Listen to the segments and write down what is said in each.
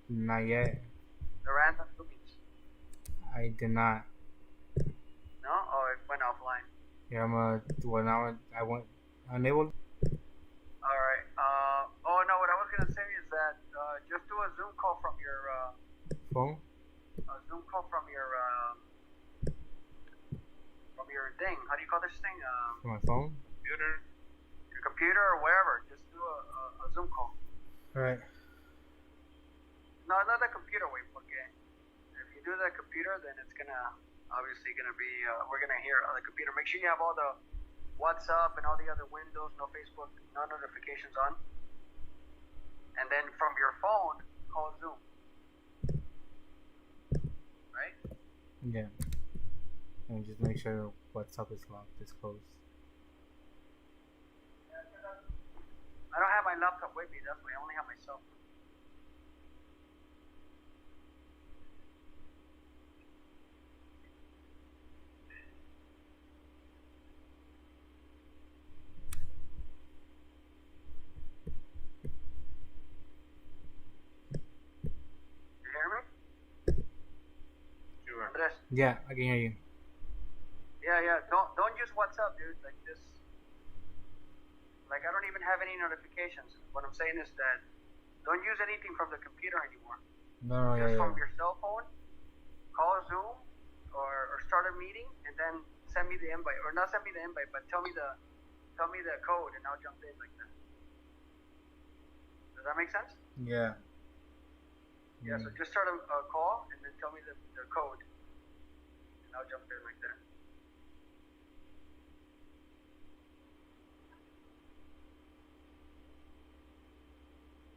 Not yet. The random bookings? I did not. No? Oh, it went offline. Yeah, I went unable. Alright. Oh no, what I was gonna say is that just do a Zoom call from your Phone? from your thing. How do you call this thing? From my phone? Computer. Your computer or wherever. Just do a Zoom call. Alright. No, not the computer way, porque if you do the computer, then it's obviously gonna be we're gonna hear on the computer. Make sure you have all the WhatsApp and all the other windows, no Facebook, no notifications on. And then from your phone, call Zoom. Right? Yeah. And just make sure WhatsApp is locked, it's closed. I don't have my laptop with me, that's why I only have my cell phone. You hear me? Sure. Andres? Yeah, I can hear you. Yeah. Don't use WhatsApp, dude. Like this. Like I don't even have any notifications. What I'm saying is that don't use anything from the computer anymore. No, Just yeah. from your cell phone, call Zoom or start a meeting and then send me the invite. Or not send me the invite, but tell me the code and I'll jump in like that. Does that make sense? Yeah. Yeah, so just start a call and then tell me the code and I'll jump in like that.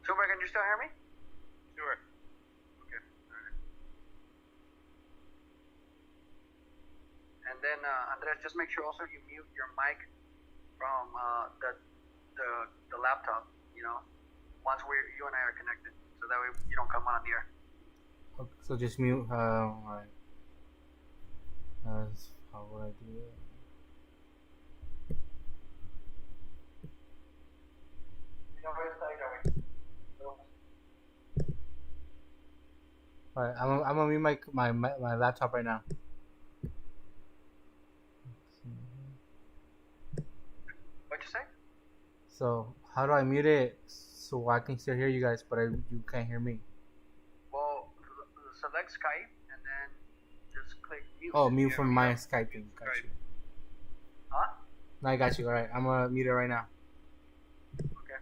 Super, can you still hear me? Sure. Okay. Alright. And then Andres, just make sure also you mute your mic from the laptop. You know, once you and I are connected, so that way you don't come on the air. Okay, so just mute. Alright. How would I do it? Alright, I'm gonna mute my laptop right now. What'd you say? So how do I mute it so I can still hear you guys, but you can't hear me? Well, select Skype and then just click mute. Oh, mute Yeah, from we my have Skype thing. Got Skype. you. Huh? No, I got you. Alright, I'm gonna mute it right now. Okay.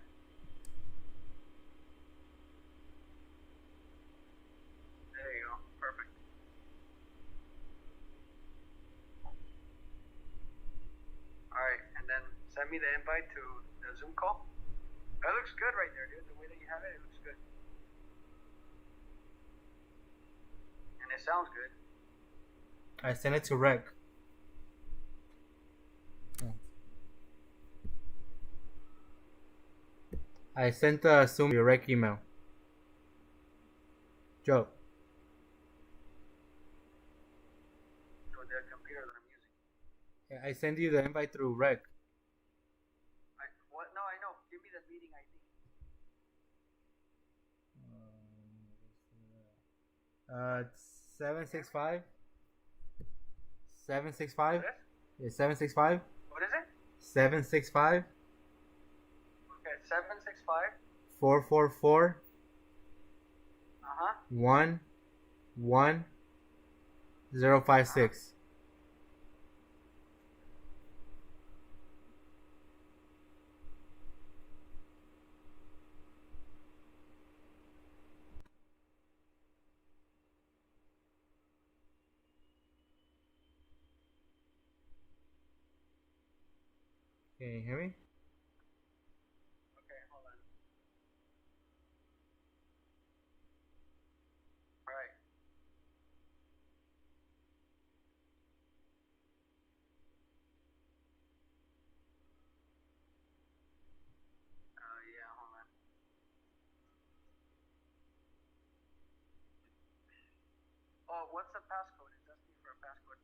There you go. Perfect. Alright, and then send me the invite to the Zoom call. That looks good right there, dude. The way that you have it, it looks good. And it sounds good. I sent it to Rec. I sent the Zoom your Rec email. Joe. So the computer that I'm using. Yeah, I sent you the invite through Rec. What? No, I know. Give me the meeting ID. 765. 765. What is? Yeah, 765. What is it? 765. Okay, 765. 444. Uh-huh. 11056. Can you hear me? Okay, hold on. All right. Yeah, hold on. Oh, what's the passcode? It's asking for a passcode.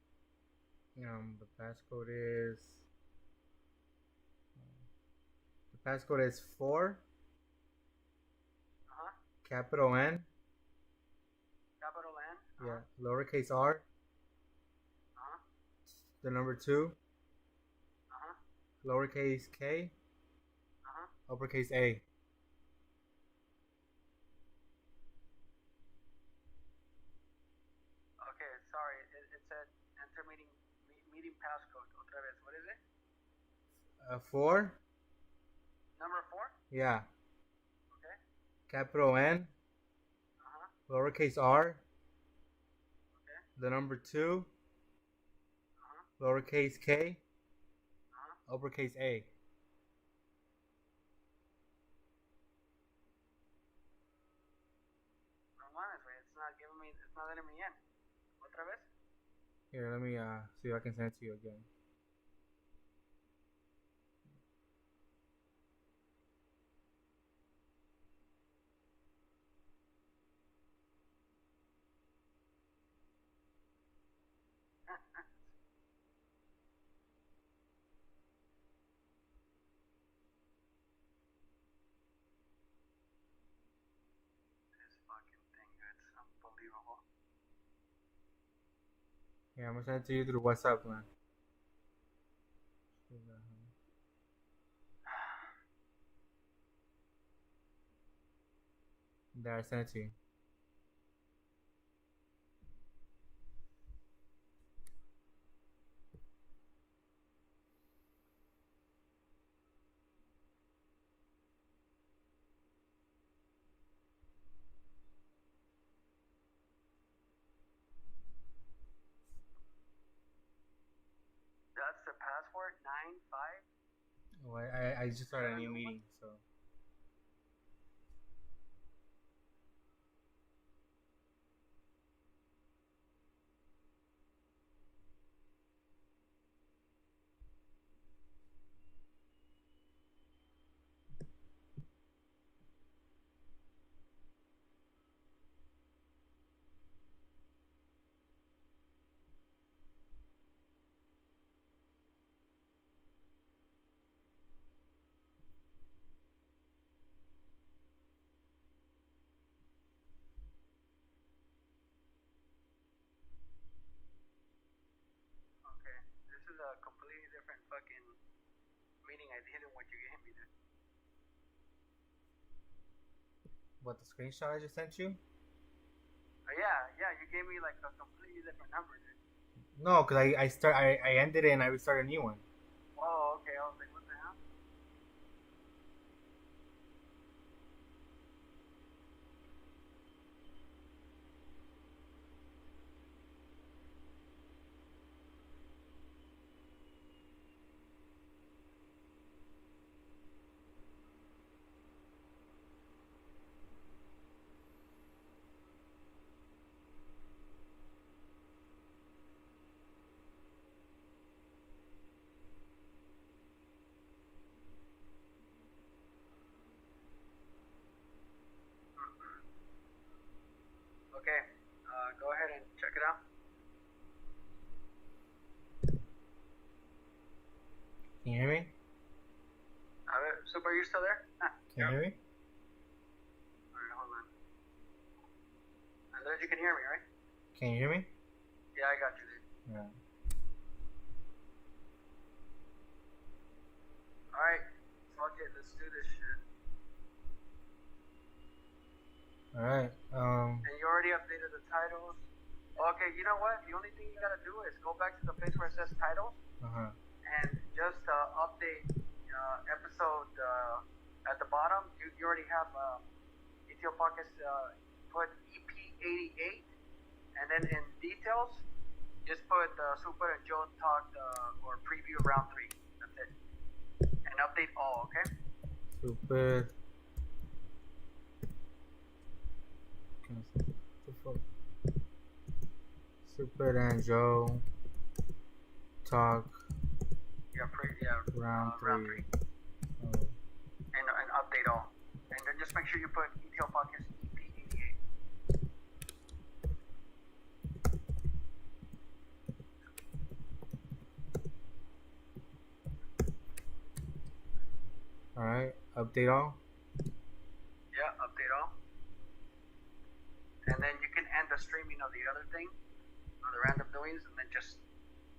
The passcode is 4 Uh-huh. capital N Yeah. Lowercase r. The number 2. Lowercase k. Uppercase a. Okay, sorry. It said enter meeting passcode. Otra vez. What is it? 4. Number 4? Yeah. Okay. Capital N. Lowercase r. Okay. The number 2. Lowercase k. Uppercase a. No mames, güey. It's not giving me. It's not letting me in. Otra vez? Here, let me see if I can send it to you again. This fucking thing, it's unbelievable. Yeah, I'm gonna send it to you through WhatsApp, man. There, I sent it to you. That's the password 95. Oh, I just started a new meeting, so. Okay, this is a completely different fucking meeting I did than what you gave me, dude. What, the screenshot I just sent you? Yeah, you gave me like a completely different number, dude. No, because I ended it and I restarted a new one. Oh, okay. I was like, what the hell? Okay, go ahead and check it out. Can you hear me? Super, are you still there? Can you hear me? Alright, hold on. Andres, you can hear me, right? Can you hear me? Yeah, I got you, dude. Yeah. Alright, fuck it, let's do this shit. Alright, And you already updated the titles. Okay, you know what? The only thing you gotta do is go back to the place where it says titles and just update episode at the bottom. You already have Eto Podcast, put EP88, and then in details, just put Super and Joe Talk or preview round 3. That's it. And update all, okay? Super. Super and Joe Talk. Yeah, round 3. Round 3. Oh. And update all. And then just make sure you put Eto Podcast EP88. Alright, update all. Yeah, update all. And then you can end the streaming of the other thing, of the random doings, and then just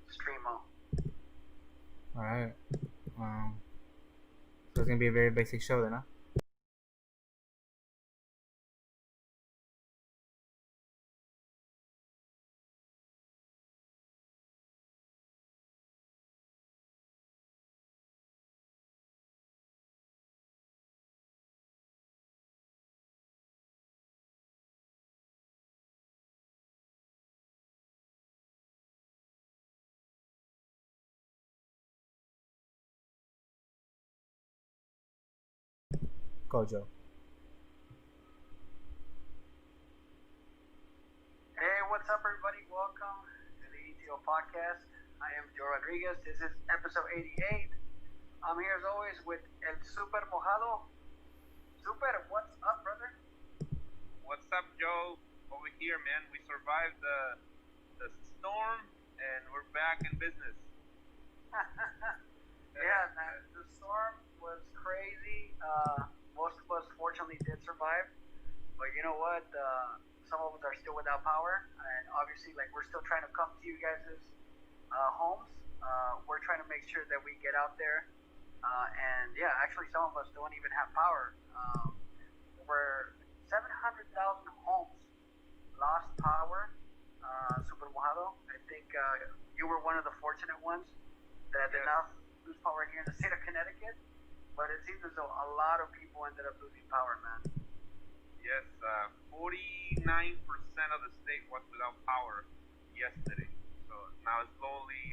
stream them. All right. So it's gonna be a very basic show then, huh? Kojo. Hey, what's up, everybody? Welcome to the Eto Podcast. I am Joe Rodriguez. This is episode 88. I'm here as always with El Super Mojado. Super, what's up, brother? What's up, Joe? Over here, man. We survived the storm, and we're back in business. Yeah, man. The storm was crazy. Most of us, fortunately, did survive. But you know what? Some of us are still without power, and obviously, like, we're still trying to come to you guys' homes. We're trying to make sure that we get out there. And yeah, actually, some of us don't even have power. Over 700,000 homes lost power. Super Mojado. I think you were one of the fortunate ones that did not lose power here in the state of Connecticut. But it seems as though a lot of people ended up losing power, man. Yes, 49% of the state was without power yesterday. So now slowly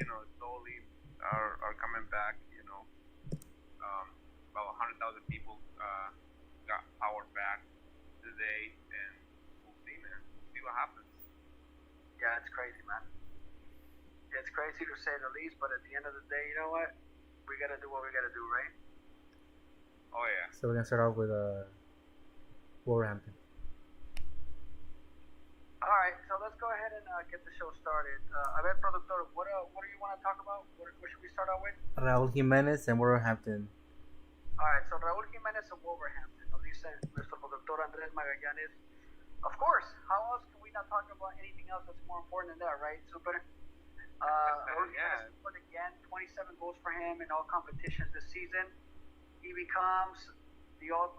are coming back. About 100,000 people got power back today, and we'll see, man. We'll see what happens. Yeah, it's crazy, man. It's crazy to say the least, but at the end of the day, you know what? We gotta do what we gotta do, right? Oh yeah. So we're gonna start off with Wolverhampton. All right, so let's go ahead and get the show started. A ver, productor, what do you want to talk about? What should we start out with? Raúl Jiménez and Wolverhampton. All right, so Raúl Jiménez of Wolverhampton. Nos dice nuestro productor Andrés Magallanes. Of course, how else can we not talk about anything else that's more important than that, right? Super. Raúl Jiménez scored again, 27 goals for him in all competitions this season. He becomes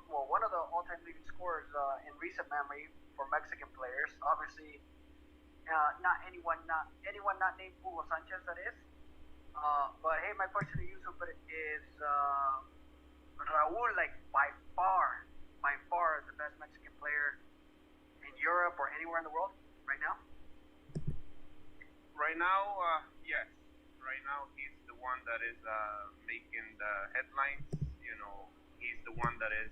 one of the all-time leading scorers in recent memory for Mexican players. Obviously, not anyone not named Hugo Sanchez, that is. But hey, my question to you, Super, is Raúl, like, by far the best Mexican player in Europe or anywhere in the world right now? Right now, yes. Right now, he's the one that is making the headlines. He's the one that is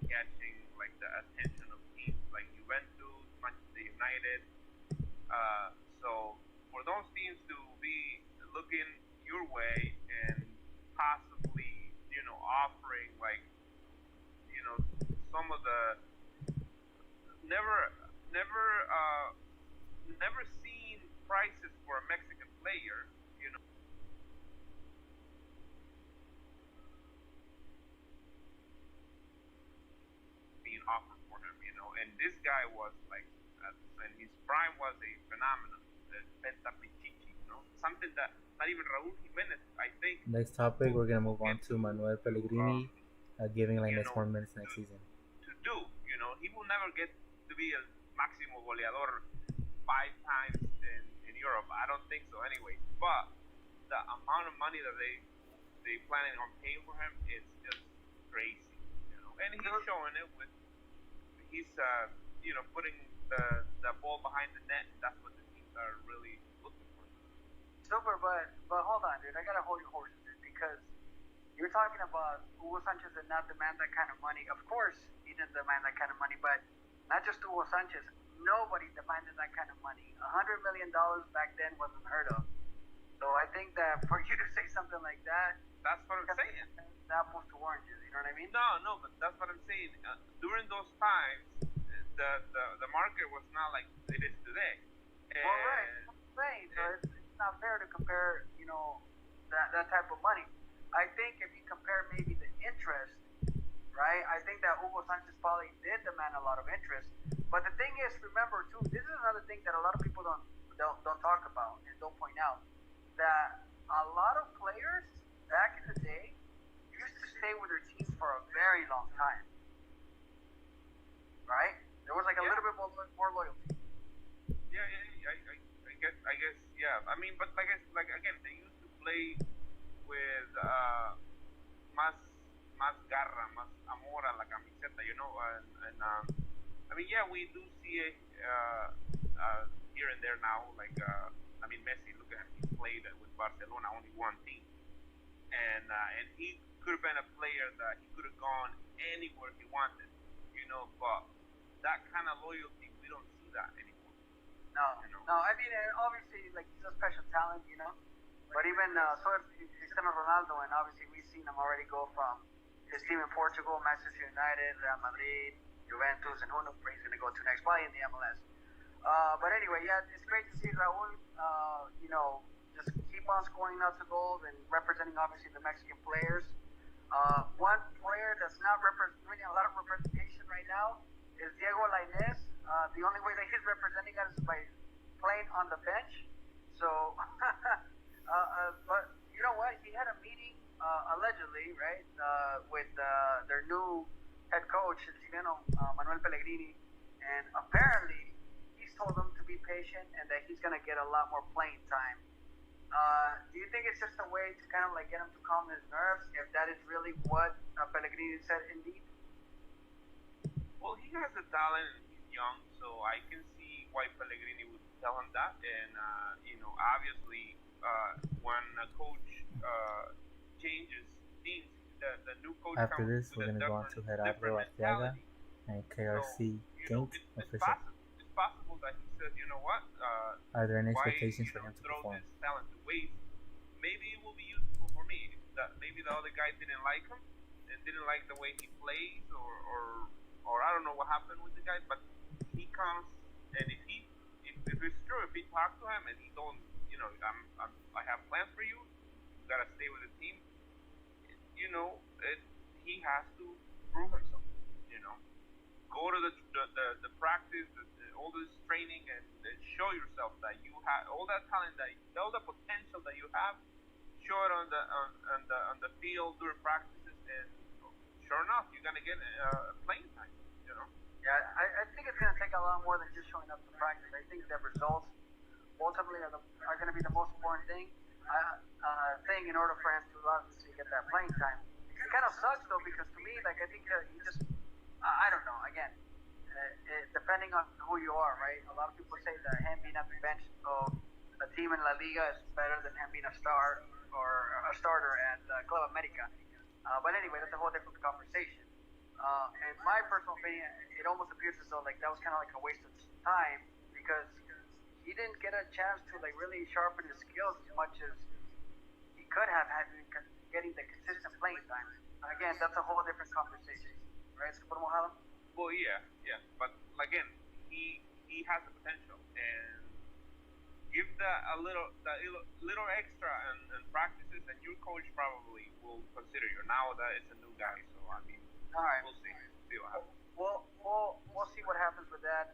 catching like the attention of teams like Juventus, Manchester United. So for those teams to be looking your way and possibly, offering like, some of the never seen prices for a Mexican player, being offered for him, and this guy was like, in his prime was a phenomenon, the Penta Pichichi, something that not even Raúl Jiménez, I think. Next topic, we're gonna move on to Manuel Pellegrini, giving like next 4 minutes next season. To do, he will never get to be a máximo goleador 5 times in Europe. I don't think so, anyway. But the amount of money that they planning on paying for him is just crazy, And he's showing it with putting the ball behind the net. That's what the teams are really looking for. Super, but hold on, dude. I gotta hold your horses, dude, because you're talking about Hugo Sanchez did not demand that kind of money. Of course, he didn't demand that kind of money, but not just Hugo Sanchez. Nobody demanded that kind of money. $100 million back then wasn't heard of. So I think that for you to say something like that, that's what I'm saying. Apples to oranges, you know what I mean? No, but that's what I'm saying. During those times, the market was not like it is today. Well, right. I'm saying, so it's not fair to compare, that type of money. I think if you compare maybe the interest, right? I think that Hugo Sanchez probably did demand a lot of interest, But the thing is, remember too, this is another thing that a lot of people don't talk about and don't point out, that a lot of players back in the day used to stay with their teams for a very long time, right? There was like a little bit more loyalty. Yeah, I guess, yeah. I mean, but like again, they used to play with más, más garra, más amor a la camiseta, you know, and I mean, yeah, we do see it here and there now. Like, I mean, Messi, look at him, he played with Barcelona, only one team, and he could have been a player that he could have gone anywhere he wanted, you know, but that kind of loyalty, we don't see that anymore. No, you know? No. I mean, obviously, like he's a special talent, you know. But even so, Cristiano Ronaldo, and obviously we've seen him already go from his team in Portugal, Manchester United, Real Madrid, Juventus, and who knows where he's going to go to next, probably in the MLS. But anyway, yeah, it's great to see Raul, you know, just keep on scoring lots of goals and representing obviously the Mexican players. One player that's not getting a lot of representation right now is Diego Lainez. The only way that he's representing us is by playing on the bench. So, but you know what? He had a meeting allegedly, right, with their new head coach, Chileno, Manuel Pellegrini, and apparently he's told them to be patient and that he's going to get a lot more playing time. Do you think it's just a way to kind of like get him to calm his nerves, if that is really what Pellegrini said indeed? Well, he has the talent and he's young, so I can see why Pellegrini would tell him that. And, you know, obviously, when a coach changes teams, the new coach After comes this, with we're going to go on to Gerardo Arteaga and KRC Genk official. It's possible that he says, you know what? Are there any expectations for him to throw perform? this talent to waste? Maybe it will be useful for me. That maybe the other guy didn't like him and didn't like the way he plays, or I don't know what happened with the guy, but he comes, and if it's true, if he talked to him and he told him, you know, I have plans for you, you gotta stay with the team, you know, he has to prove himself, you know, go to the practice, all this training, and show yourself that you have all that talent, all the potential that you have, show it on the field during practices, and sure enough, you're gonna get playing time. You know. Yeah, I think it's gonna take a lot more than just showing up to practice. I think that results ultimately are gonna be the most important thing in order for him to obviously get that playing time. It kind of sucks though, because to me, like, I think that he just I don't know. Again, depending on who you are, right? A lot of people say that him being at the bench of a team in La Liga is better than him being a star or a starter at Club America. But anyway, that's a whole different conversation. In my personal opinion, it almost appears as though like that was kind of like a waste of time, because he didn't get a chance to like really sharpen his skills as much as he could have had getting the consistent playing time. Again, that's a whole different conversation, right? Well, yeah, but again, he has the potential, and give a little extra and practices, and your coach probably will consider you. Now that it's a new guy, so I mean, all right, we'll see what happens. We'll see what happens with that.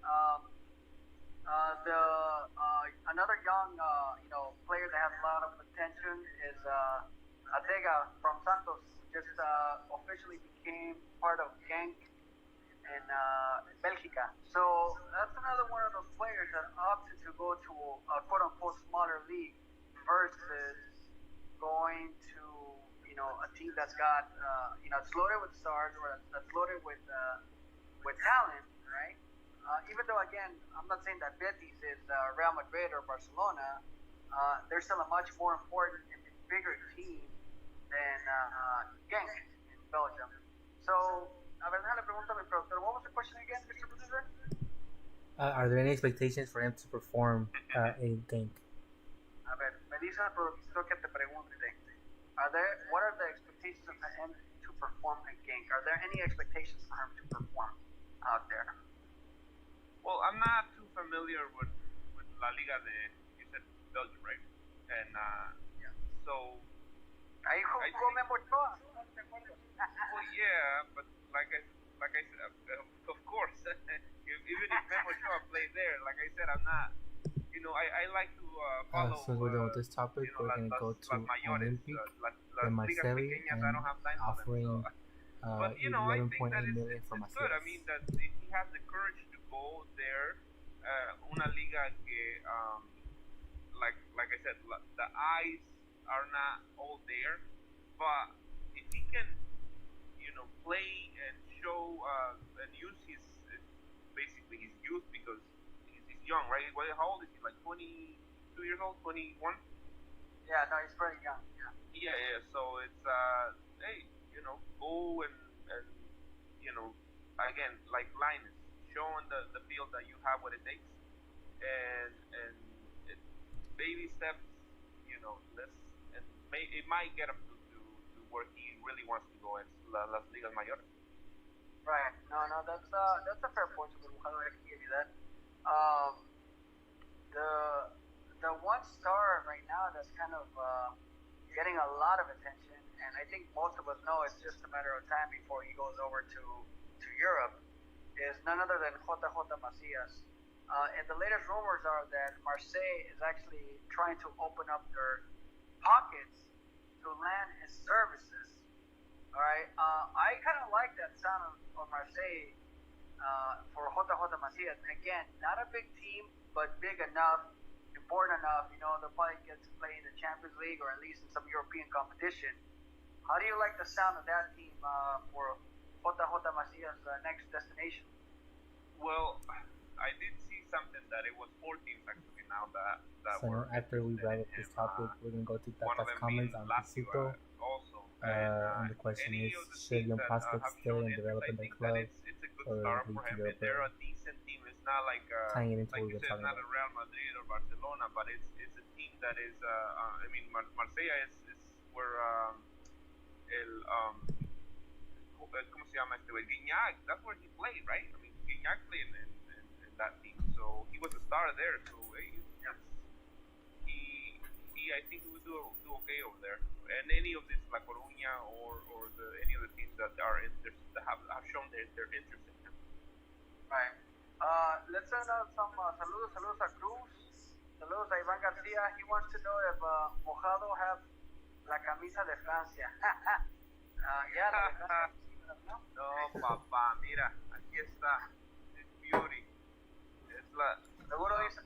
Another young player that has a lot of potential is Arteaga from Santos. Just officially became part of Genk in Belgica. So that's another one of those players that opted to go to a quote-unquote smaller league versus going to a team that's got it's loaded with stars, or that's loaded with talent, right? Even though, again, I'm not saying that Betis is Real Madrid or Barcelona, they're still a much more important and bigger team than Genk in Belgium. So, a ver, déjale pregunto a mi productor. What was the question again, Mr. Producer? Are there any expectations for him to perform in Genk? A ver, me dice el productor que te pregunte. What are the expectations of him to perform in Genk? Are there any expectations for him to perform out there? Well, I'm not too familiar with La Liga you said Belgium, right? And yeah. So ahí jugó Memo Ochoa, ¿no te acuerdas? Well, yeah, but like I said, of course, if even if Memo Ochoa played there, like I said, I'm not. I like to follow. Since we're done with this topic, we're gonna go to las mayores, Olympic las de ligas Marseille pequeñas. I and don't have time for them. offering But I think 11.8 that million for it's good. I Marseille. mean, that if he has the courage to go there, una liga que, like I said, the eyes are not all there, but if he can, play and show and use basically his youth because he's young, right? How old is he? Like 22 years old, 21? Yeah, no, he's pretty young. Yeah. So it's hey, go and again, like Linus, showing the field that you have what it takes, and it, baby steps, less, and it might get him to where he really wants to go. It's las ligas mayores. Right. No, that's a fair point. I can give you that. Um, the one star right now that's kind of getting a lot of attention, and I think most of us know it's just a matter of time before he goes over to Europe, is none other than JJ Macias. And the latest rumors are that Marseille is actually trying to open up their pockets to land his services. All right. I kind of like that sound of Marseille for JJ Macias. Again, not a big team, but big enough, important enough. They'll probably get to play in the Champions League or at least in some European competition. How do you like the sound of that team for JJ Macias' next destination? Well, I did see something that it was 4 teams actually now that So were after we wrap up this topic, we're gonna go to Tata's comments on Pisuto. Also. And the question is, should young prospects stay and develop in the club, it's a good or start leave for to him. Europe? They're a decent team. It's not like Tying it into like what you we're said, talking not a about. Real Madrid or Barcelona, but it's a team that is. I mean, Marsella is where ¿cómo se llama este güey? Guignac. That's where he played, right? I mean, Guignac played in that team, so he was a star there. So he I think he would do okay over there. And any of this La Coruña or any of the teams that are interested, that have shown their interest in him. Right. Let's send out some saludos a Cruz. Saludos a Iván García. He wants to know if Mojado have la camisa de Francia. Yeah, la de Francia, ¿no? No, papá, mira, aquí está. It's beauty. Es la. Seguro dice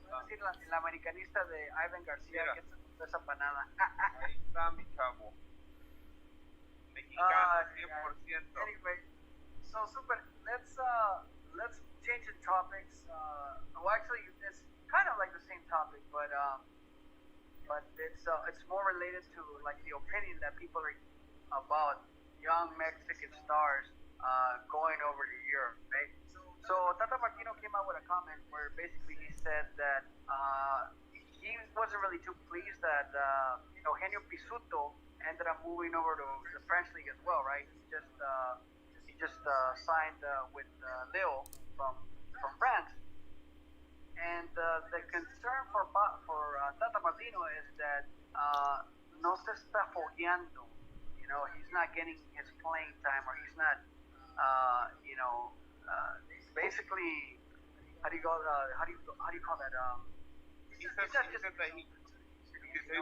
la americanista de Iván García, mira, que es esa panada. Ahí está mi chavo. Mexicano, 100%. Anyway, so super. Let's change the topics. Well, actually, it's kind of like the same topic, but it's more related to like the opinion that people are about young Mexican stars going over to Europe, right? So Tata Martino came out with a comment where basically he said that he wasn't really too pleased that Eugenio Pisuto ended up moving over to the French league as well, right? He just signed with Lille from France. And the concern for Tata Martino is that no se está fogueando. He's not getting his playing time, or he's not, basically, how do you call that? He said that he se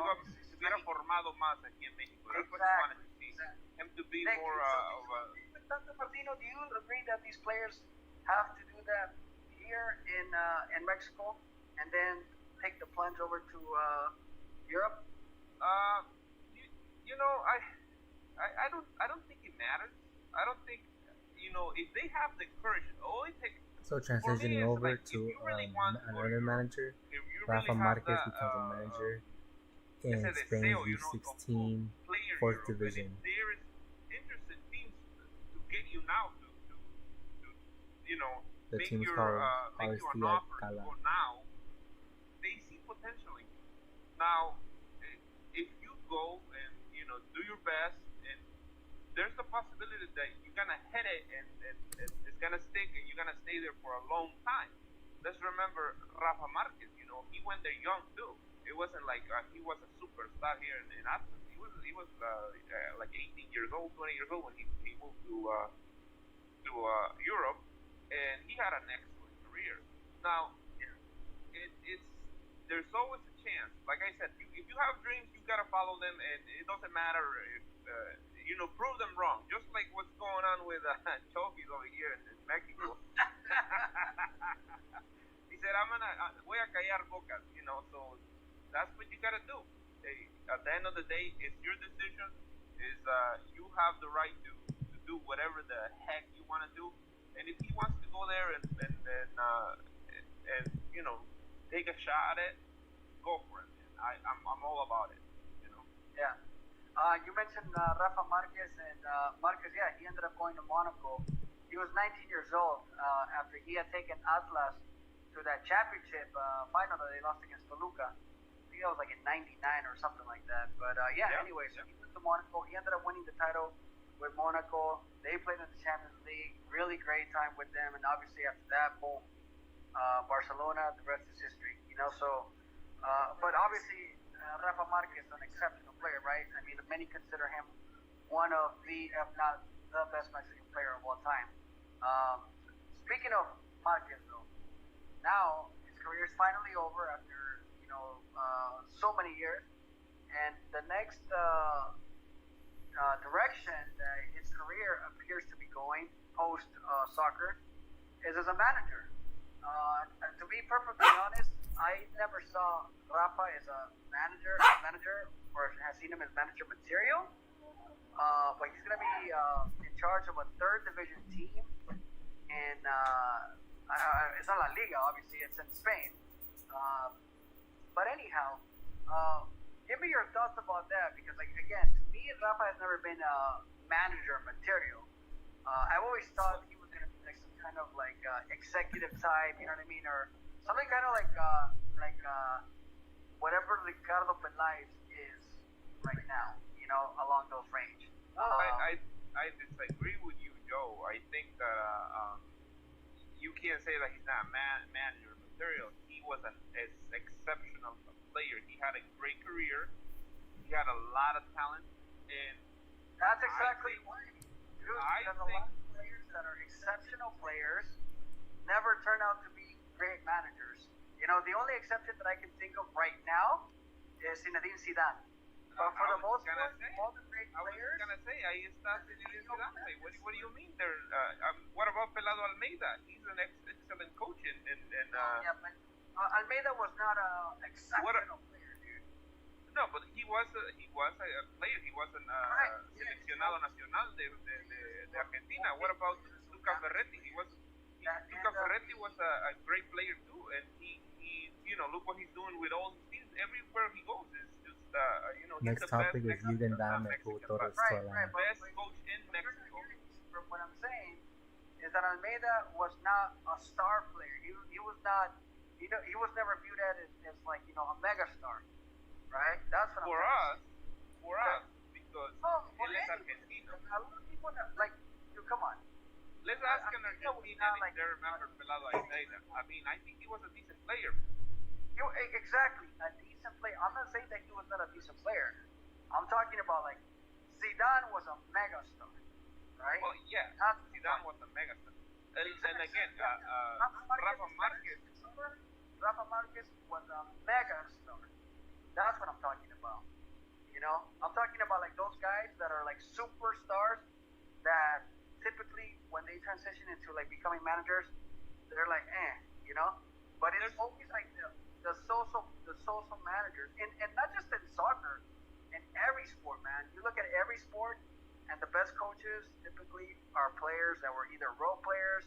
hubiera formado más aquí en México. That's what he wanted to see. Him to be more of a. Tata Martino, do you agree that these players have to do that here in Mexico and then take the plunge over to Europe? I don't think it matters. I don't think if they have the courage. All it takes. So transitioning over to another manager, Rafa Marquez becomes a manager in Spain's U16 fourth division. If there is interested teams to get you now to The make team's your called make you an RSD offer to Alcala. go now, they see potential in you. Now, if you go and do your best, and there's the possibility that you're gonna hit it and it's gonna stick and you're gonna stay there for a long time. Let's remember Rafa Marquez. He went there young too. It wasn't like he was a superstar here in Atlas. He was like 18 years old, 20 years old when he moved to Europe, and he had an excellent career. Now, Yeah. it's there's always a chance. Like I said, if you have dreams, you gotta follow them, and it doesn't matter if prove them wrong. Just like what's going on with Chofis over here in Mexico. He said, voy a callar bocas, so that's what you gotta do. At the end of the day, it's your decision. You have the right to do whatever the heck you want to do, and if he wants to go there and take a shot at it, go for it, man. I'm all about it. Yeah. You mentioned Rafa Marquez, and Marquez, yeah, he ended up going to Monaco. He was 19 years old after he had taken Atlas to that championship final that they lost against Toluca. I think that was like in '99 or something like that. But anyway, so he went to Monaco. He ended up winning the title with Monaco. They played in the Champions League. Really great time with them. And obviously after that, boom, Barcelona. The rest is history. So, but obviously Rafa Marquez is an exceptional player, right? I mean, many consider him one of the, if not the best Mexican player of all time. Speaking of Marquez, though, now his career is finally over after so many years, and the next direction that his career appears to be going post soccer is as a manager. And to be perfectly honest, I never saw Rafa as a manager, or has seen him as manager material. But he's going to be in charge of a third division team, and it's not La Liga, obviously, it's in Spain. But anyhow, give me your thoughts about that, because, like, again, to me, Rafa has never been a manager material. I've always thought he was going to be like some kind of like executive type, you know what I mean, or something kind of like whatever Ricardo Peláez is right now, along those range. I disagree with you, Joe. I think that you can't say that he's not manager material. He was an exceptional player. He had a great career. He had a lot of talent, and that's exactly why. Dude, because a lot of players that are exceptional players never turn out to be great managers. The only exception that I can think of right now is Zinedine Zidane. But for the most part, all the great players. I was gonna say, ahí está Zinedine Zidane. What do you mean there? What about Pelado Almeida? He's an excellent coach Yeah, but Almeida was not an exceptional player, dude. No, but he was a player. He was an seleccionado nacional de Argentina. What about Luca Ferretti? Luca Ferretti was a great player too, and he look what he's doing with all his teams. Everywhere he goes is just Next topic is Jugen Dame, Jugadores Right, best coach in Mexico. What I'm saying is that Almeida was not a star player. He was not. He was never viewed as like a mega star, right? That's what for I'm us, because él es argentino. A lot of people like, dude, come on. Let's ask an Argentinian if they remember Pelado Almeida. I mean, I think he was a decent player. Exactly, a decent player. I'm not saying that he was not a decent player. I'm talking about like Zidane was a mega star, right? Well, yeah, Zidane was a mega star. And again, Rafa Marquez was a mega star. That's what I'm talking about. I'm talking about like those guys that are like superstars that typically when they transition into like becoming managers, they're like, But it's always like the social managers, and not just in soccer, in every sport, man. You look at every sport, and the best coaches typically are players that were either role players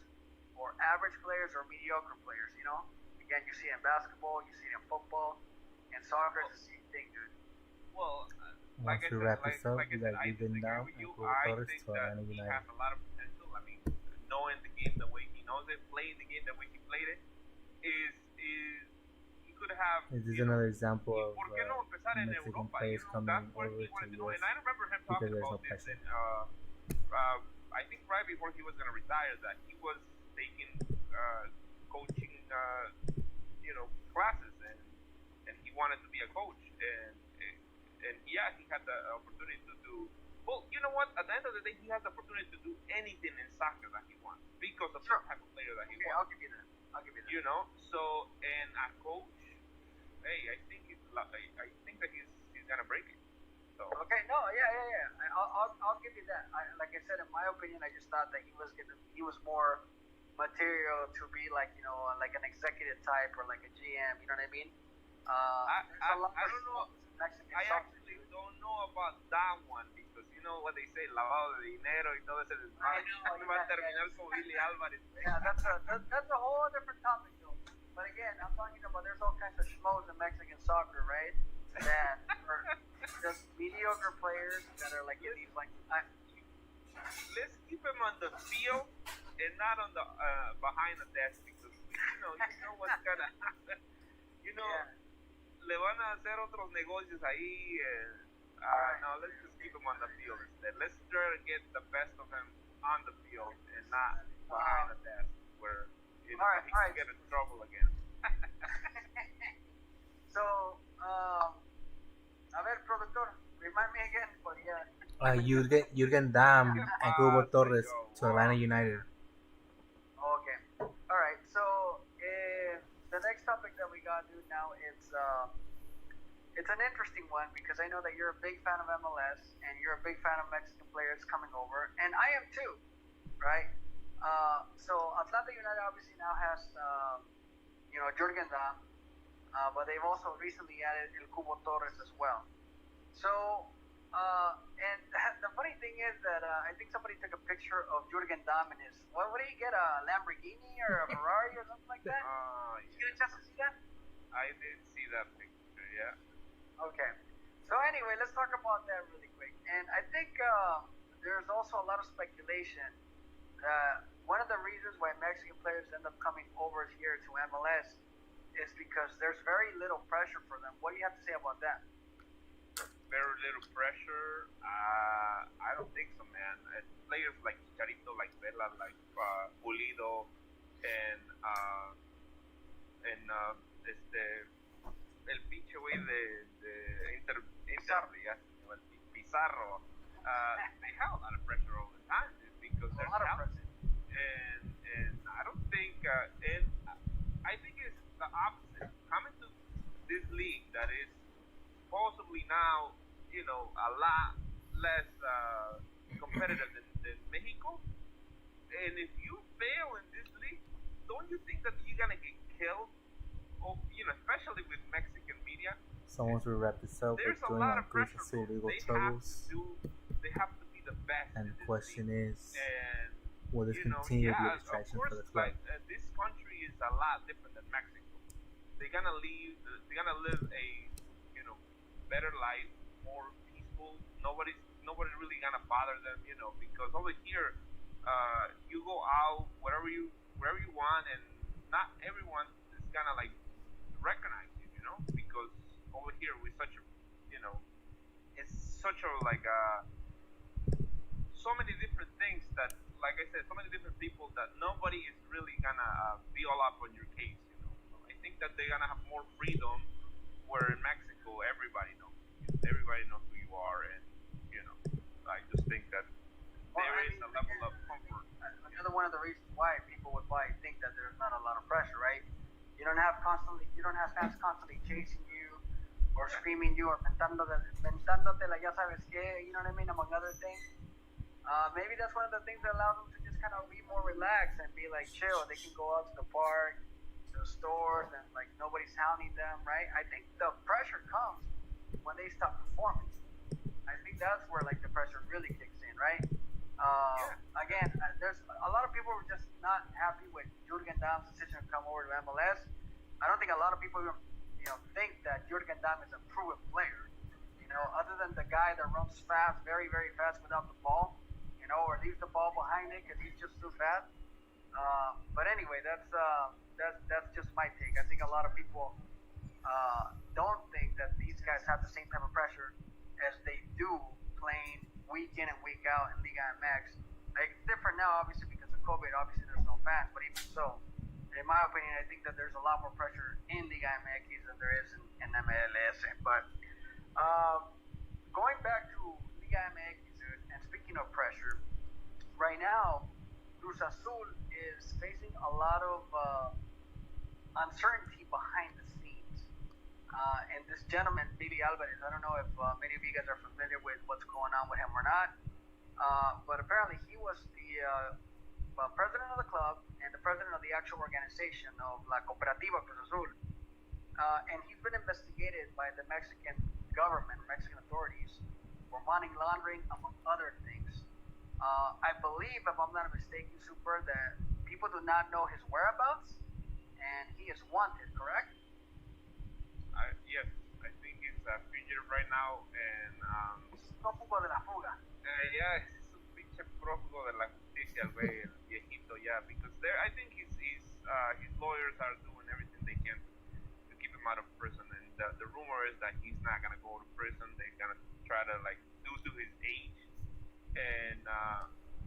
or average players or mediocre players. Again, you see it in basketball, you see it in football, and soccer is the same thing, dude. Well, like I said, I disagree with you. I think that he has a lot of potential. I mean, knowing the game the way he knows it, playing the game the way he played it, is he could have. This is another example of Mexican players coming over to US and I remember him talking about this. And I think right before he was going to retire, that he was taking coaching, classes, and he wanted to be a coach, and yeah, he had the opportunity to do. Well, you know what? At the end of the day, he has the opportunity to do anything in soccer that he wants because of the type of player that he wants. I'll give you that. I'll give you that. You know, so and a coach, hey, I think that he's gonna break it. So Okay, no, yeah. I'll give you that. Like I said, in my opinion, I just thought that he was more material to be like like an executive type or like a GM. You know what I mean? There's a lot I of don't know. Mexican I soccer. actually don't know about that one because you know what they say, lavado de dinero y todo ese desmadre. Va a terminar con Billy Álvarez. Yeah, that's a whole different topic though. But again, I'm talking about there's all kinds of schmoes in Mexican soccer, right? That are just mediocre players that are like in these like. Let's keep him on the field and not on the behind the desk because you know what's gonna happen. You know, le van a hacer otros negocios ahí. No, let's just keep him on the field instead. Let's try to get the best of him on the field and not behind the desk where he can get in trouble again. So, a ver, productor, remind me again, but yeah. Jürgen Damm and Hugo Torres to Atlanta United. Okay. All right. So the next topic that we got to do now it's an interesting one because I know that you're a big fan of MLS and you're a big fan of Mexican players coming over, and I am too, right? So Atlanta United obviously now has Jürgen Damm, but they've also recently added El Cubo Torres as well. So. And the funny thing is that I think somebody took a picture of Jürgen Damm in his, what did he get, a Lamborghini or a Ferrari or something like that? Did you get a chance to see that? I did see that picture, yeah. Okay. So anyway, let's talk about that really quick. And I think there's also a lot of speculation. One of the reasons why Mexican players end up coming over here to MLS is because there's very little pressure for them. What do you have to say about that? Very little pressure. I don't think so, man. Players like Chicharito, like Vela, like Pulido, and el pinche güey de Inter Pizarro. They have a lot of pressure all the time because they're talented. And I don't think, and I think it's the opposite. Coming to this league that is possibly now, a lot less competitive than Mexico. And if you fail in this league, don't you think that you're gonna get killed? Oh, especially with Mexican media. Someone will wrap this up with doing on Greece's illegal troubles. They have to be the best. And the question is, will this continue to be a distraction for the club? This country is a lot different than Mexico. They're gonna live a better life, more peaceful. Nobody's really gonna bother them, because over here, you go out wherever you want, and not everyone is gonna like recognize you, because over here we're such a, it's such a like so many different things that, like I said, so many different people that nobody is really gonna be all up on your case, So I think that they're gonna have more freedom. Where in Mexico, everybody knows who you are, and I just think that there is a level of comfort. Another one of the reasons why people would probably think that there's not a lot of pressure, right? You don't have fans constantly chasing you or screaming you or mentándotela, ya sabes qué, you know what I mean, among other things. Maybe that's one of the things that allows them to just kind of be more relaxed and be like chill. They can go out to the park, to the stores, and like nobody's hounding them, right? I think the pressure comes when they stop performing. I think that's where like the pressure really kicks in, right? Again, there's a lot of people who are just not happy with Jürgen Damm's decision to come over to MLS. I don't think a lot of people think that Jürgen Damm is a proven player. Other than the guy that runs fast, very, very fast without the ball, or leaves the ball behind it because he's just too fast. But anyway, that's just my take. I think a lot of people don't think that these guys have the same type of pressure as they do playing week in and week out in Liga MX. Like, it's different now, obviously, because of COVID. Obviously, there's no fans, but even so, in my opinion, I think that there's a lot more pressure in Liga MX than there is in MLS. But going back to Liga MX, and speaking of pressure, right now, Cruz Azul is facing a lot of uncertainty behind the scenes. And this gentleman, Billy Alvarez, I don't know if many of you guys are familiar with what's going on with him or not, but apparently he was the president of the club and the president of the actual organization of La Cooperativa Cruz Azul. And he's been investigated by the Mexican government, Mexican authorities, for money laundering, among other things. I believe, if I'm not mistaken, Super, that people do not know his whereabouts, and he is wanted, correct? Yes, I think he's a fugitive right now, and prófugo de la fuga. Yeah, es un pinche prófugo de la justicia, el güey, el viejito, yeah, because I think his lawyers are doing everything they can to keep him out of prison, and the rumor is that he's not gonna go to prison. They're gonna try to like due to his age, and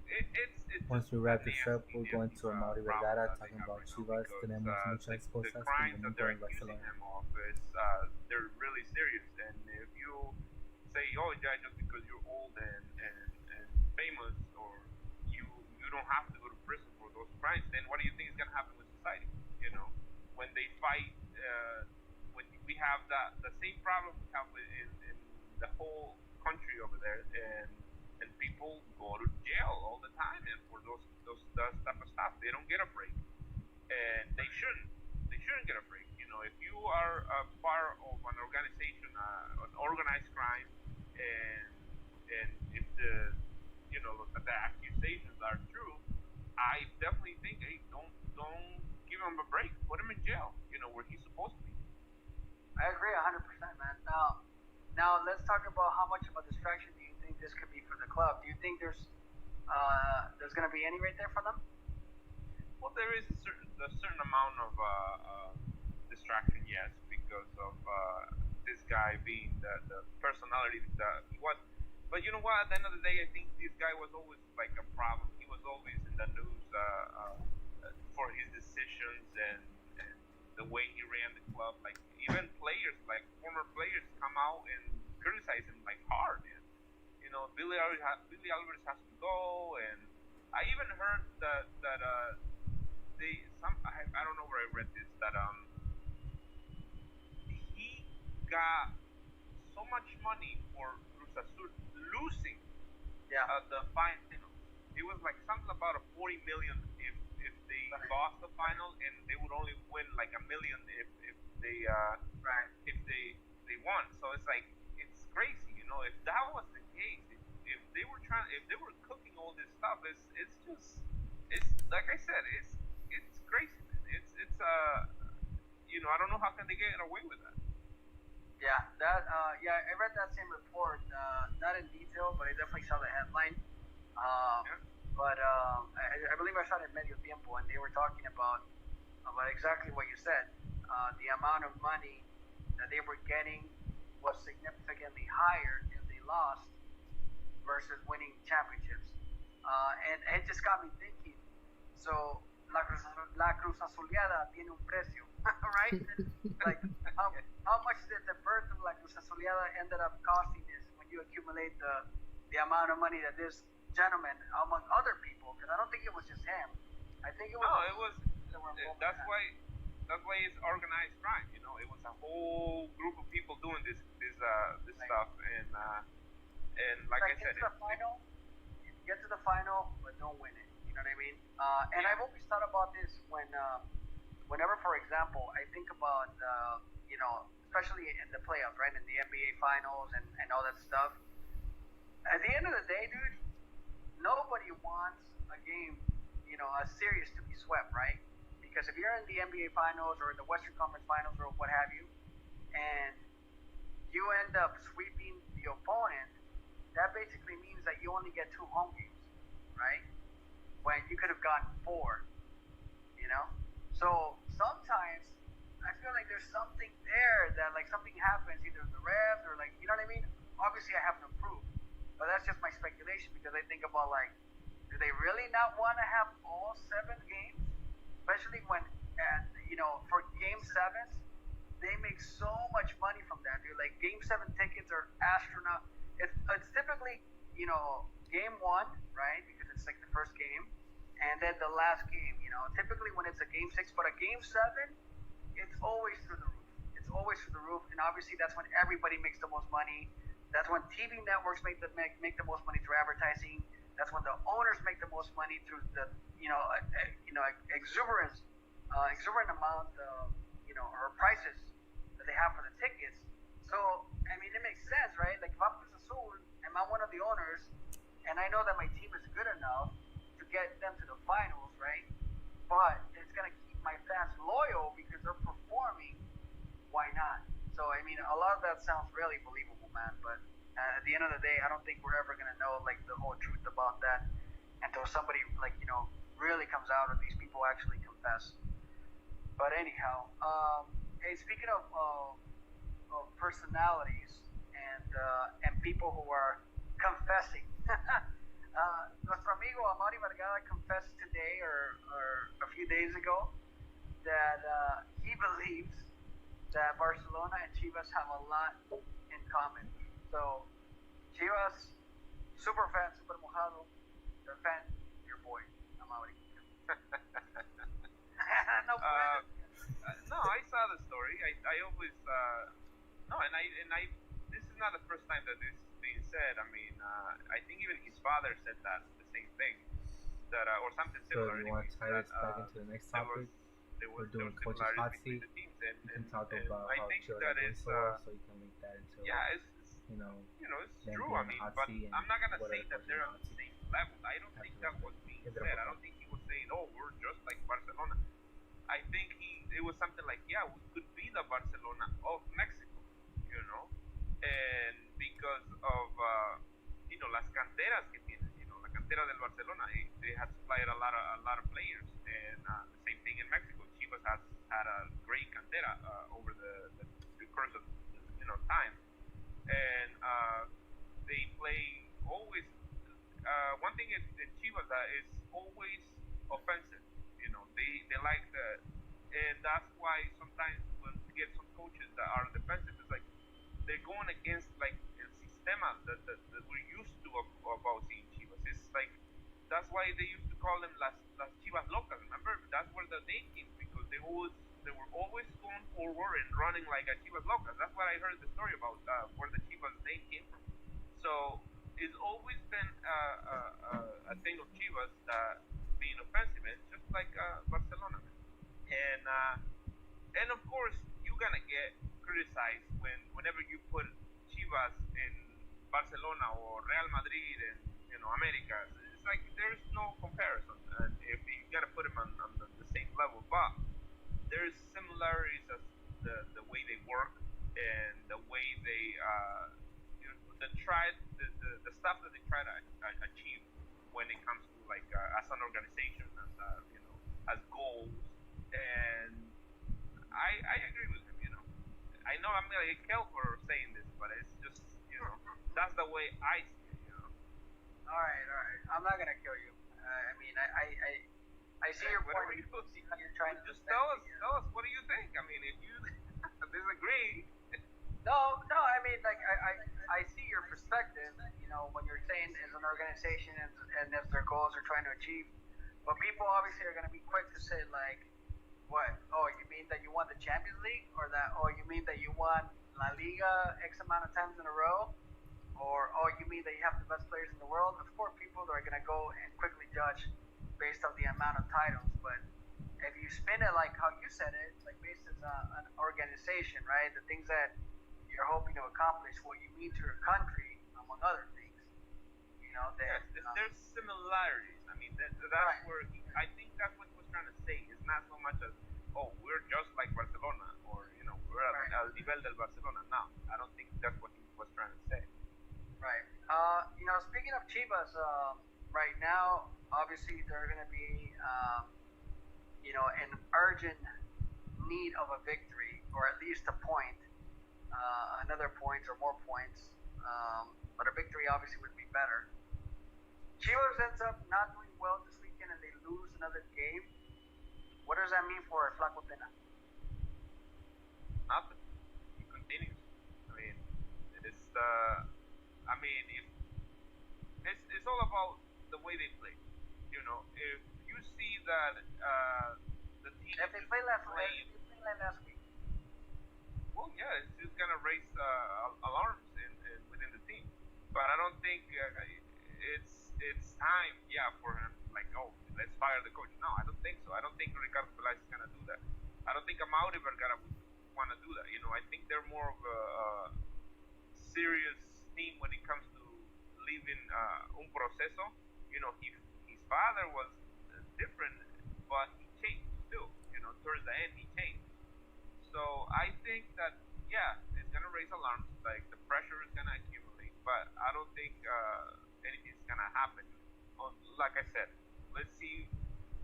it's Once we wrap this up, we're going to Mauri Vergara talking about Chivas. Tenemos muchas cosas the que crimes that venir they're con el accusing Barcelona. him of is they're really serious, and if you say, oh yeah, just because you're old and famous, or you don't have to go to prison for those crimes, then what do you think is gonna happen with society? You know, when they fight, when we have the same problem we have in the whole country over there, and people go to jail all the time, and for those type of stuff, they don't get a break, and they shouldn't get a break. You know, if you are a part of an organization, an organized crime, and if the accusations are true, I definitely think, hey, don't give him a break, put him in jail. You know, where he's supposed to be. I agree 100%, man. Now let's talk about how much of a distraction do you think this could be for the club? Do you think there's going to be any right there for them? Well, there is a certain amount of distraction, yes, because of this guy being the personality that he was. But you know what? At the end of the day, I think this guy was always like a problem. He was always in the news for his decisions and the way he ran the club. Like even players, like former players, come out and criticize him like hard. And you know, Billy Alvarez has to go. And I even heard that I don't know where I read this, that he got so much money for Cruz Azul losing the final. It was like something about a 40 million if they lost the final, and they would only win like $1 million if they won. So it's like, it's crazy, you know. If that was the case, if they were cooking all this stuff, it's like I said, it's crazy, man. It's you know, I don't know how can they get away with that. Yeah, I read that same report, not in detail, but I definitely saw the headline. But I believe I saw it in Medio Tiempo, and they were talking about exactly what you said. The amount of money that they were getting was significantly higher if they lost versus winning championships. And it just got me thinking. So La Cruz Azuleada tiene un precio, right? Like how much did the birth of La Cruz Azuleada ended up costing is when you accumulate the amount of money that this gentleman, among other people, because I don't think it was just him. I think it was. No, it was. That's why it's organized crime. You know, it was a whole group of people doing this stuff, and like I said, get to the final, but don't win it. You know what I mean? And I've always thought about this whenever, for example, I think about you know, especially in the playoffs, right, in the NBA finals and all that stuff. At the end of the day, dude, nobody wants a game, you know, a series to be swept, right? Because if you're in the NBA finals or in the Western Conference finals or what have you, and you end up sweeping the opponent, that basically means that you only get 2 home games, right? When you could have gotten 4, you know? So sometimes I feel like there's something there that like something happens, either the refs or like, you know what I mean? Obviously I have no proof, but that's just my speculation because I think about like, do they really not want to have all 7 games? Especially when, you know, for game 7s, they make so much money from that, dude. Like game 7 tickets are astronaut. It's typically, you know, game 1, right? Because it's like the first game, and then the last game. You know, typically when it's a game 6, but a game 7, it's always through the roof. It's always through the roof, and obviously that's when everybody makes the most money. That's when TV networks make the most money through advertising. That's when the owners make the most money through the exuberance, exuberant amount of or prices that they have for the tickets. So I mean, it makes sense, right? Like if I'm Cruz Azul and I'm one of the owners, and I know that my team is good enough to get them to the finals, right? But it's gonna keep my fans loyal because they're performing. Why not? So I mean, a lot of that sounds really believable, man. But at the end of the day, I don't think we're ever gonna know like the whole truth about that until somebody really comes out or these people actually confess. But anyhow, hey, speaking of personalities and people who are confessing. Nuestro amigo Amari Vergara confessed today or a few days ago that he believes that Barcelona and Chivas have a lot in common. So, Chivas, super fan, super mojado, their fan, your boy, Amari. No, no, I saw the story. I always no, and I this is not the first time that this is being said. I mean, I think even his father said that the same thing, that or something similar. So you want to tie this back into the next topic? We're doing coach's hot seat. You can talk about how Chivas are doing so you can link that into it's true. I mean, but I'm not gonna say that they're on the same level. I don't think that was being said. I don't think he was saying, "Oh, we're just like Barcelona." I think it was something like, "Yeah, we could be the Barcelona of Mexico," and because of las canteras que tienen, la cantera del Barcelona, they had supplied a lot of players, and the same thing in Mexico. Chivas has had a great cantera over the course of time, and they play always. One thing in Chivas is always offensive. They like and that's why sometimes when we get some coaches that are defensive, it's like they're going against like el sistema that we're used to about seeing Chivas. It's like that's why they used to call them las Chivas locas. Remember, that's where the name came, because they were always going forward and running like a Chivas locas. That's what I heard the story about where the Chivas name came from. So it's always been a thing of Chivas that being offensive, and just like Barcelona, and of course you're gonna get criticized whenever you put Chivas in Barcelona or Real Madrid and America. It's like there's no comparison, and if you gotta put them on the same level, but there's similarities as the way they work and the way they the stuff that they try to achieve when it comes to like as an organization, as goals. And I agree with him. I know I'm gonna get killed for saying this, but it's just that's the way I see it. All right. I'm not gonna kill you. I mean, I see your point. You're trying to just tell us what do you think? I mean, if you disagree. No. I mean, like I see your perspective. When you're saying as an organization and as their goals are trying to achieve, but people obviously are going to be quick to say like, what? Oh, you mean that you won the Champions League, or that? Oh, you mean that you won La Liga X amount of times in a row, or oh, you mean that you have the best players in the world? Of course, people are going to go and quickly judge based on the amount of titles, but if you spin it like how you said it, like based as an organization, right? The things that you're hoping to accomplish, what you mean to your country, among other things. Yes, there's similarities. I mean, that's right. Where I think that's what he was trying to say. It's not so much as, oh, we're just like Barcelona, or we're al nivel del Barcelona. No, I don't think that's what he was trying to say. Right. Speaking of Chivas, right now, obviously they're going to be, in urgent need of a victory, or at least a point, another point or more points. But a victory obviously would be better. Chivas ends up not doing well this weekend and they lose another game. What does that mean for Flaco Tena? Nothing. He continues. I mean, it's it's all about the way they play. If you see that the team if they play last week, gonna raise alarms within the team. But I don't think it's time, yeah, for him. Like, oh, let's fire the coach. No, I don't think so. I don't think Ricardo Peláez is gonna do that. I don't think Amaury Vergara would want to do that. I think they're more of a serious team when it comes to living un proceso. His father was different, but he changed too. Towards the end, he changed. So I think that, yeah, it's gonna raise alarms. Like, the pressure is gonna accumulate, but I don't think anything's gonna happen. Like I said, let's see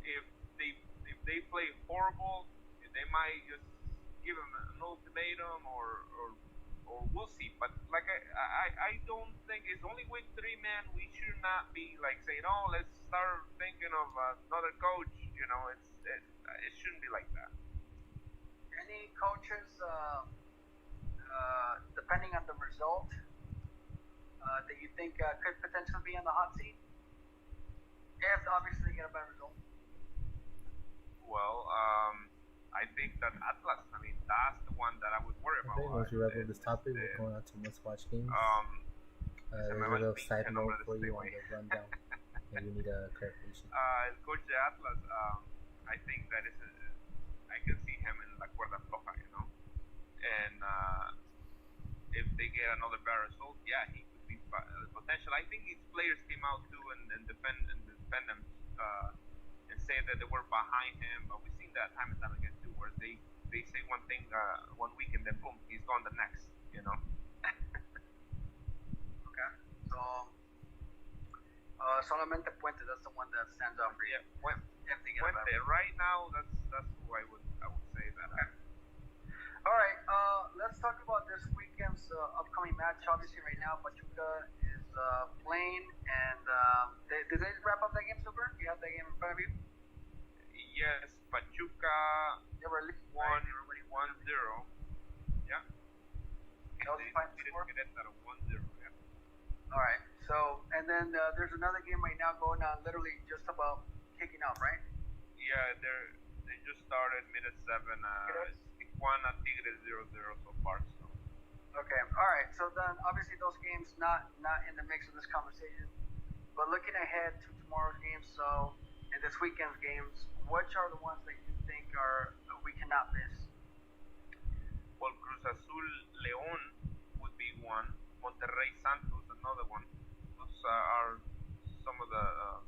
if they play horrible. They might just give him an ultimatum, or we'll see. But like I don't think it's only week 3, man. We should not be like saying, oh, let's start thinking of another coach. It shouldn't be like that. Any coaches, depending on the result, that you think could potentially be in the hot seat? If obviously you get a better result. Well, I think that Atlas, that's the one that I would worry about. Okay, once we wrap up this topic, we're going on to must-watch games. There's a little side note for you on the rundown, and you need a clarification. Coach de Atlas, I think that I can see him in la cuerda floja, and if they get another bad result, yeah, he could be potential. I think his players came out too and defend them and say that they were behind him, but we've seen that time and time again too, where they say one thing one week and then boom, he's gone the next. Okay, so solamente Puente, that's the one that stands out for you. Yeah, Puente. Right now, that's who I would say that. Okay. All right, let's talk about this weekend's upcoming match. Obviously, right now, Pachuca is playing, and did they wrap up that game, Super? You have that game in front of you? Yes, Pachuca won 1-0. Yeah. That was the final score? Querétaro 1-0. Yeah. All right. So, and then there's another game right now going on, literally just about kicking off, right? Yeah, they just started minute 7. Tijuana Tigres 0-0 so far. So. Okay. All right. So then, obviously, those games not in the mix of this conversation, but looking ahead to tomorrow's games, so and this weekend's games, which are the ones that you think we cannot miss? Well, Cruz Azul León would be one. Monterrey Santos another one. Those are some of the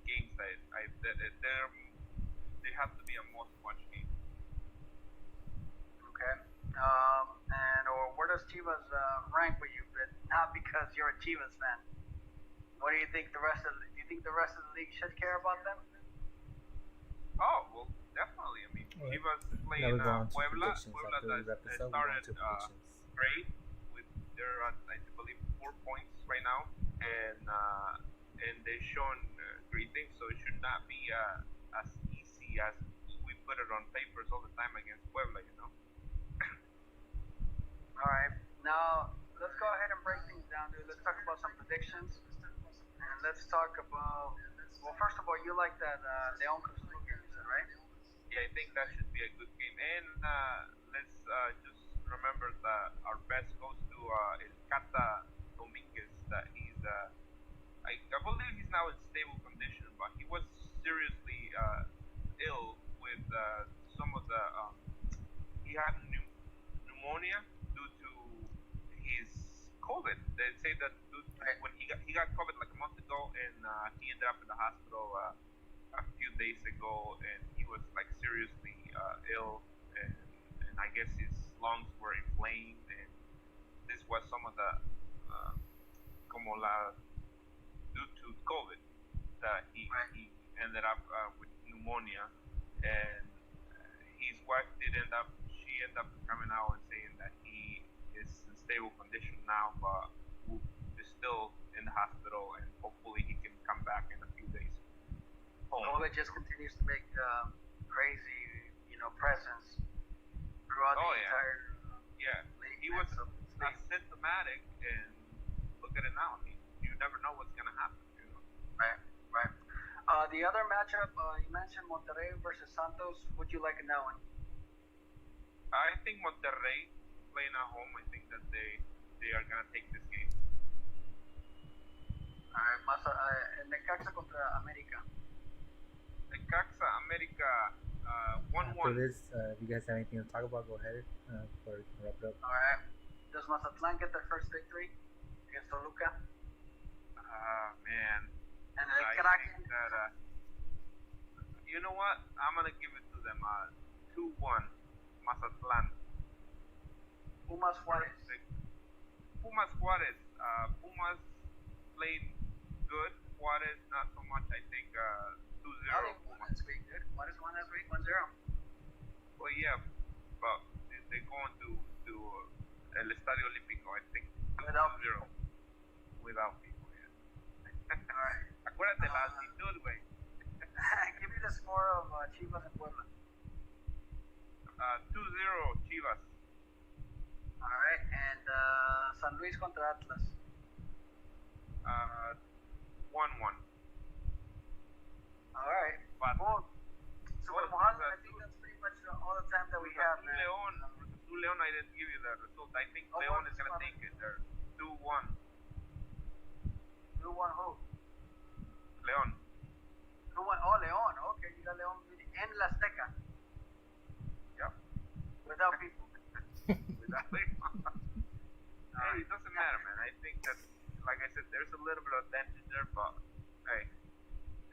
games that they have to be a must-watch game. Okay. Or where does Chivas rank with you? But not because you're a Chivas fan. What do you think the rest of the league should care about them? Oh, well, definitely. Chivas playing Puebla. Puebla that started great. They're at, I believe, 4 points right now, and they've shown great things. So it should not be as easy as we put it on papers all the time against Puebla, All right, now let's go ahead and break things down, dude. Let's talk about some predictions, and let's talk about. Well, first of all, you like that León Cruz Azul game, you said, right? Yeah, I think that should be a good game, and let's just remember that our best goes to El Cata Dominguez. That he's, I believe he's now in stable condition, but he was seriously ill with some of the. He had pneumonia due to his COVID. They say that when he got COVID like a month ago, and he ended up in the hospital a few days ago, and he was like seriously ill, and I guess his lungs were inflamed, and this was some of the due to COVID that he ended up with pneumonia, and his wife she ended up coming out and saying that he is in stable condition now, but is still in the hospital, and hopefully he can come back in a few days home. It just continues to make crazy, presence throughout the entire league. He was asymptomatic, and look at it now. You never know what's gonna happen. Right. The other matchup you mentioned, Monterrey versus Santos. Would you like in that one? I think Monterrey playing at home, I think that they are gonna take this game. Necaxa contra América. Necaxa, América, 1-1. After this, if you guys have anything to talk about, go ahead for wrap it up. All right. Does Mazatlán get their first victory against Toluca? Man. And I Kraken. think that, you know what? I'm gonna give it to them. 2-1, Mazatlán. Pumas Juárez. Pumas Juárez. Pumas played good. Juárez not so much. I think 2-0. Juárez week, dude. Juárez won last week, 1-0. Well, yeah, but they're going to El Estadio Olímpico. I think 2-0 without people. Yeah. All right. Acuérdate la altitud, güey. Give me the score of Chivas and Puebla. 2-0 Chivas. All right, and San Luis contra Atlas. 1-1. All right. But So I think that's pretty much all the time that we have, man. León, I didn't give you the result. I think León is gonna take it there. 2-1. 2-1 who? León. 2-1. Oh, León. Okay, you got León in La Azteca. Yep. Without people. Without people. Hey, it doesn't matter, man. I think that, like I said, there's a little bit of tension there, but hey,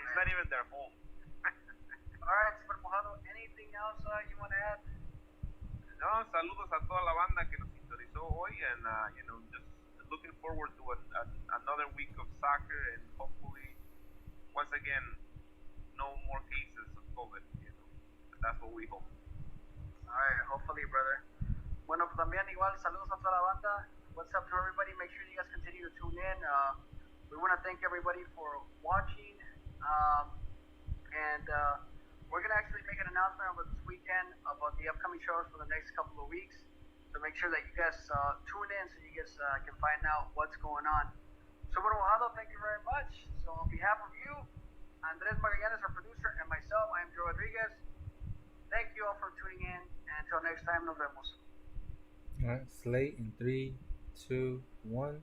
it's not even their home. All right, Super Mojado, anything else you want to add? No, saludos a toda la banda que nos sintonizó hoy, and just looking forward to another week of soccer, and hopefully, once again, no more cases of COVID. That's what we hope. All right, hopefully, brother. Bueno, también igual, saludos a toda la banda. What's up to everybody? Make sure you guys continue to tune in. We want to thank everybody for watching, and we're going to actually make an announcement over this weekend about the upcoming shows for the next couple of weeks. So make sure that you guys tune in so you guys can find out what's going on. Super Mojado, thank you very much. So on behalf of you, Andres Magallanes, our producer, and myself, I am Joe Rodriguez. Thank you all for tuning in. And until next time, nos vemos. All right, Slate in 3, 2, 1.